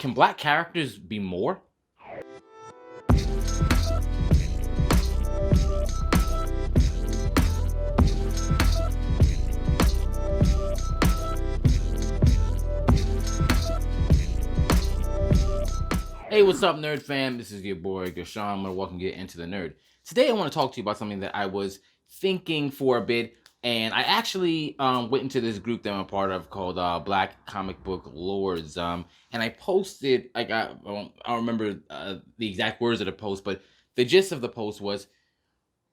can black characters be more? Hey, what's up, nerd fam? This is your boy Gershon. I'm gonna welcome you into the nerd. Today, I want to talk to you about something that I was thinking for a bit, and I actually went into this group that I'm a part of called Black Comic Book Lords. And I posted, like, I don't remember the exact words of the post, but the gist of the post was,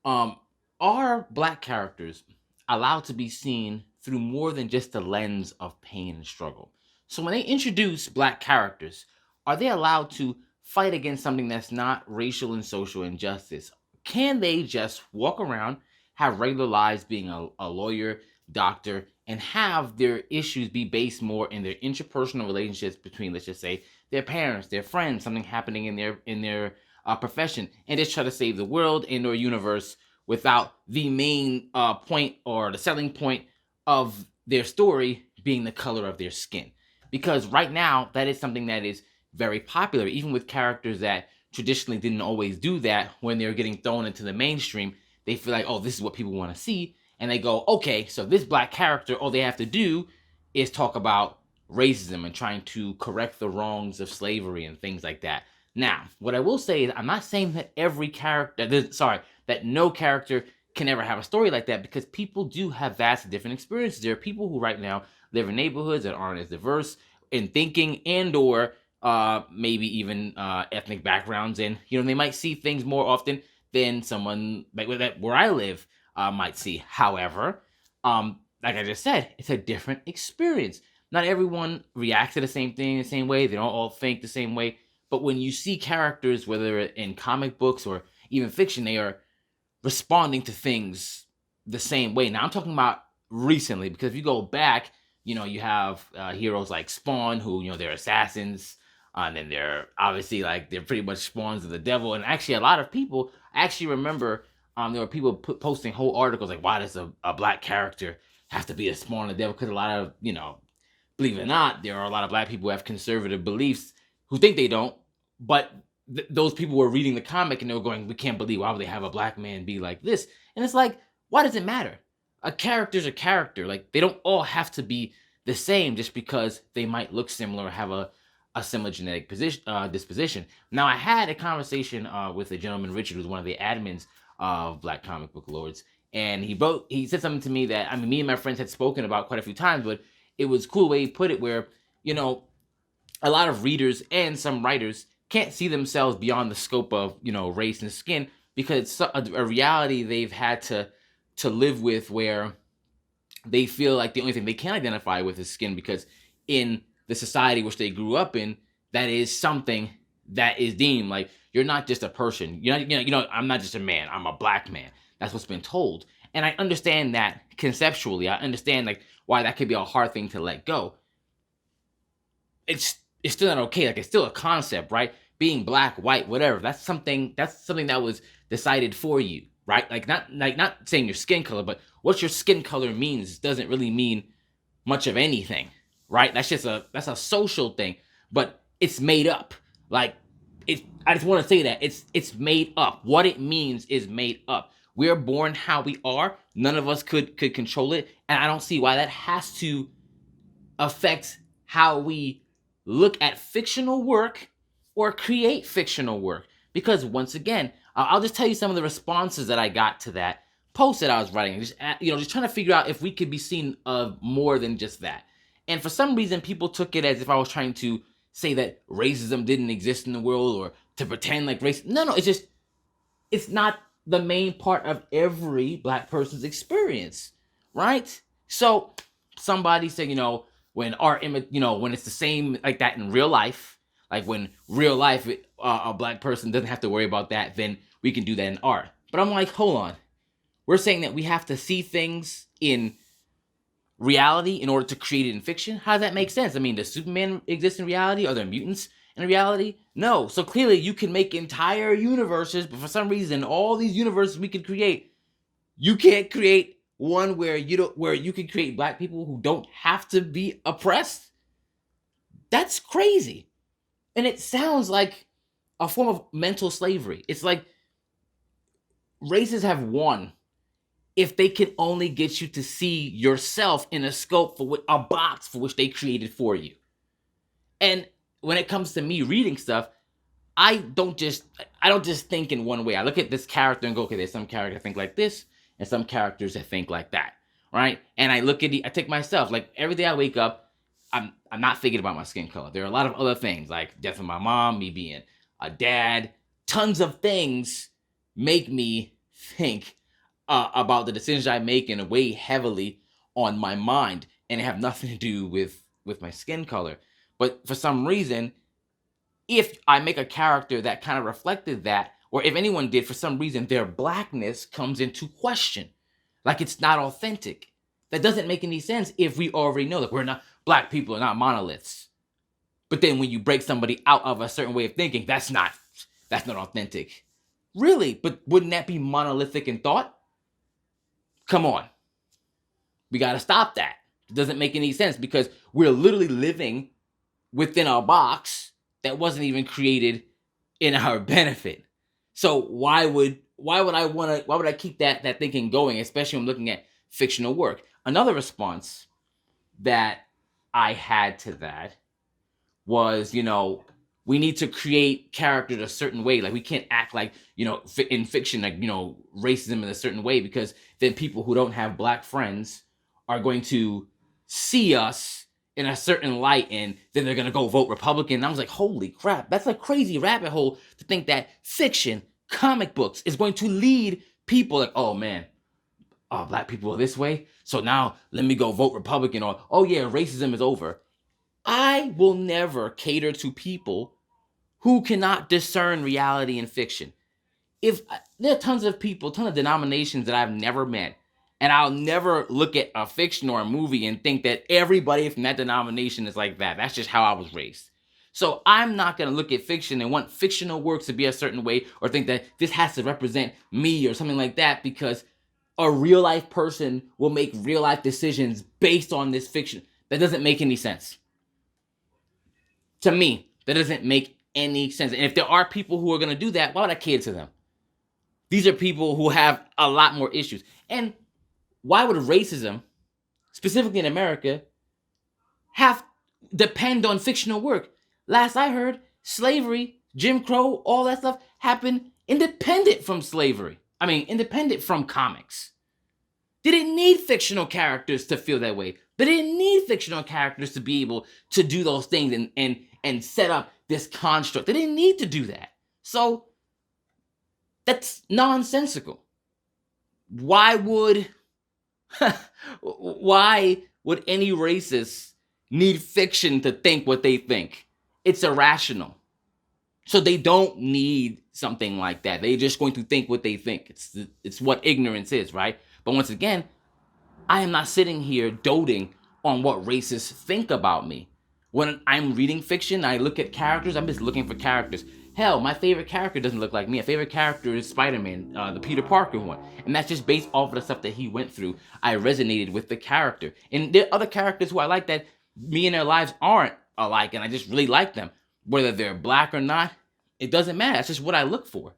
um, are black characters allowed to be seen through more than just the lens of pain and struggle? So when they introduce black characters, are they allowed to fight against something that's not racial and social injustice? Can they just walk around, have regular lives being a lawyer, doctor, and have their issues be based more in their interpersonal relationships between, let's just say, their parents, their friends, something happening in their profession, and just try to save the world and or universe without the main point or the selling point of their story being the color of their skin? Because right now, that is something that is very popular, even with characters that traditionally didn't always do that. When they're getting thrown into the mainstream, they feel like, oh, this is what people want to see. And they go, okay, so this black character, all they have to do is talk about racism and trying to correct the wrongs of slavery and things like that. Now, what I will say is, I'm not saying that that no character can ever have a story like that, because people do have vastly different experiences. There are people who right now live in neighborhoods that aren't as diverse in thinking and or maybe even ethnic backgrounds, and they might see things more often than someone like where I live might see. However, like I just said, it's a different experience. Not everyone reacts to the same thing the same way. They don't all think the same way. But when you see characters, whether in comic books or even fiction, they are responding to things the same way. Now, I'm talking about recently, because if you go back, you have heroes like Spawn, who, they're assassins, and then they're obviously they're pretty much spawns of the devil. And actually, a lot of people actually remember there were people posting whole articles like, why does a black character have to be a spawn of the devil? Because a lot of, believe it or not, there are a lot of black people who have conservative beliefs who think they don't. But those people were reading the comic and they were going, we can't believe, why would they have a black man be like this? And it's like, why does it matter? A character's a character. Like, they don't all have to be the same just because they might look similar or have a similar genetic disposition. Now, I had a conversation with a gentleman, Richard, who's one of the admins of Black Comic Book Lords, and he said something to me that, I mean, me and my friends had spoken about quite a few times, but it was a cool way he put it, where, a lot of readers and some writers can't see themselves beyond the scope of, race and skin, because it's a reality they've had to live with, where they feel like the only thing they can identify with is skin, because in the society which they grew up in, that is something that is deemed like, you're not just a person. I'm not just a man. I'm a black man. That's what's been told. And I understand that conceptually. I understand why that could be a hard thing to let go. It's still not okay. It's still a concept, right? Being black, white, whatever. That's something that was decided for you, right? Not saying your skin color, but what your skin color means doesn't really mean much of anything. Right? That's a social thing, but it's made up. I just want to say that it's made up. What it means is made up. We're born how we are. None of us could control it, and I don't see why that has to affect how we look at fictional work or create fictional work. Because once again, I'll just tell you some of the responses that I got to that post that I was writing. Just trying to figure out if we could be seen of more than just that. And for some reason, people took it as if I was trying to say that racism didn't exist in the world, or to pretend like race. No, it's not the main part of every black person's experience, right? So somebody said, when art, when it's the same like that in real life, like when real life, a black person doesn't have to worry about that, then we can do that in art. But I'm like, hold on. We're saying that we have to see things in reality in order to create it in fiction? How does that make sense? I mean, does Superman exist in reality? Are there mutants in reality? No. So clearly you can make entire universes, but for some reason, all these universes we could create, you can't create one where you can create black people who don't have to be oppressed. That's crazy. And it sounds like a form of mental slavery. It's like races have won if they can only get you to see yourself in a scope for a box for which they created for you. And when it comes to me reading stuff, I don't just think in one way. I look at this character and go, okay, there's some characters that think like this, and some characters that think like that, right? And I look at I take myself, like every day I wake up, I'm not thinking about my skin color. There are a lot of other things, like death of my mom, me being a dad. Tons of things make me think about the decisions I make and weigh heavily on my mind, and it have nothing to do with my skin color. But for some reason, if I make a character that kind of reflected that, or if anyone did, for some reason, their blackness comes into question. Like it's not authentic. That doesn't make any sense if we already know that black people are not monoliths. But then when you break somebody out of a certain way of thinking, that's not authentic. Really? But wouldn't that be monolithic in thought? Come on. We got to stop that. It doesn't make any sense because we're literally living within a box that wasn't even created in our benefit. So why would I keep that thinking going, especially when I'm looking at fictional work? Another response that I had to that was, we need to create characters a certain way. Like we can't act like, in fiction, like, racism in a certain way, because then people who don't have black friends are going to see us in a certain light, and then they're going to go vote Republican. And I was like, holy crap, that's a crazy rabbit hole to think that fiction, comic books is going to lead people like, oh man, black people are this way, so now let me go vote Republican, or, oh yeah, racism is over. I will never cater to people who cannot discern reality and fiction. If there are tons of people, tons of denominations that I've never met, and I'll never look at a fiction or a movie and think that everybody from that denomination is like that. That's just how I was raised. So I'm not going to look at fiction and want fictional works to be a certain way, or think that this has to represent me or something like that, because a real life person will make real life decisions based on this fiction. That doesn't make any sense. To me, that doesn't make any sense. And if there are people who are going to do that, why would I cater to them? These are people who have a lot more issues. And why would racism, specifically in America, depend on fictional work? Last I heard, slavery, Jim Crow, all that stuff happened independent from slavery. I mean, independent from comics. They didn't need fictional characters to feel that way. They didn't need fictional characters to be able to do those things and set up this construct. They didn't need to do that. So that's nonsensical. Why would any racist need fiction to think what they think? It's irrational. So they don't need something like that. They're just going to think what they think. It's what ignorance is, right? But once again, I am not sitting here doting on what racists think about me. When I'm reading fiction, I look at characters, I'm just looking for characters. Hell, my favorite character doesn't look like me. My favorite character is Spider-Man, the Peter Parker one. And that's just based off of the stuff that he went through. I resonated with the character. And there are other characters who I like that me and their lives aren't alike, and I just really like them. Whether they're black or not, it doesn't matter. That's just what I look for.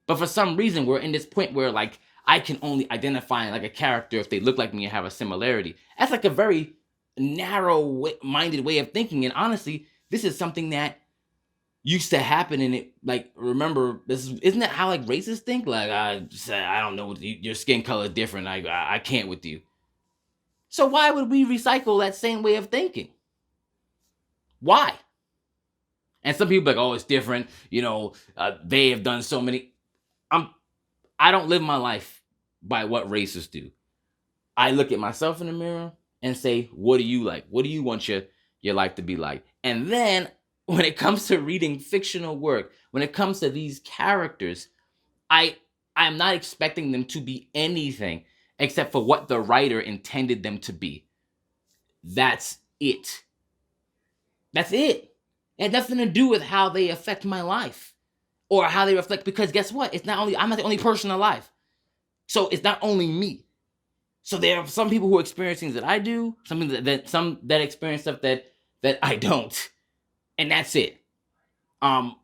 But for some reason, we're in this point where, like, I can only identify like a character if they look like me and have a similarity. That's like a very narrow-minded way of thinking. And honestly, this is something that used to happen. And it, like, remember, isn't that how like racists think? Like, I don't know, your skin color is different. I can't with you. So why would we recycle that same way of thinking? Why? And some people are like, oh, it's different. They have done so many. I don't live my life by what racists do. I look at myself in the mirror and say, what do you like? What do you want your life to be like? And then when it comes to reading fictional work, when it comes to these characters, I'm not expecting them to be anything except for what the writer intended them to be. That's it. That's it. It had nothing to do with how they affect my life or how they reflect, because guess what? I'm not the only person alive. So it's not only me. So there are some people who experience things that I do, some that experience stuff that I don't. And that's it. Um,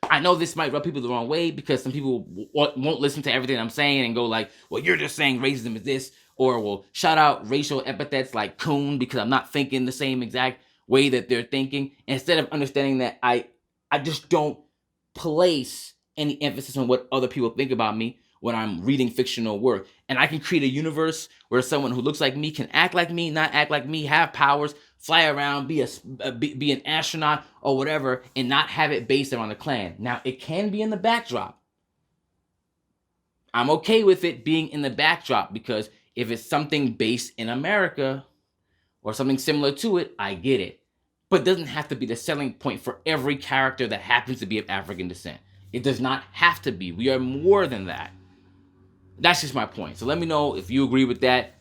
I know this might rub people the wrong way because some people won't listen to everything I'm saying and go like, well, you're just saying racism is this, or will shout out racial epithets like coon because I'm not thinking the same exact way that they're thinking, instead of understanding that I just don't place any emphasis on what other people think about me when I'm reading fictional work. And I can create a universe where someone who looks like me can act like me, not act like me, have powers, fly around, be an astronaut or whatever, and not have it based around the clan. Now, it can be in the backdrop. I'm okay with it being in the backdrop because if it's something based in America or something similar to it, I get it. But it doesn't have to be the selling point for every character that happens to be of African descent. It does not have to be. We are more than that. That's just my point. So let me know if you agree with that.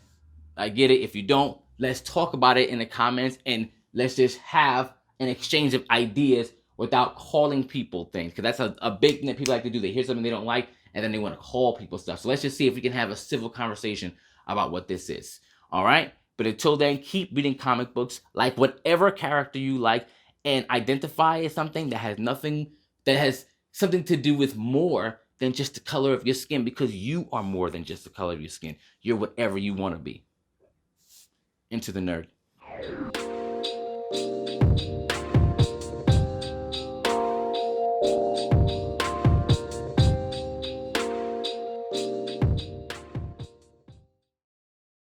I get it. If you don't, let's talk about it in the comments and let's just have an exchange of ideas without calling people things. Because that's a big thing that people like to do. They hear something they don't like and then they want to call people stuff. So let's just see if we can have a civil conversation about what this is. All right? But until then, keep reading comic books, like whatever character you like, and identify as something that has something to do with more than just the color of your skin, because you are more than just the color of your skin. You're whatever you want to be. Into the Nerd.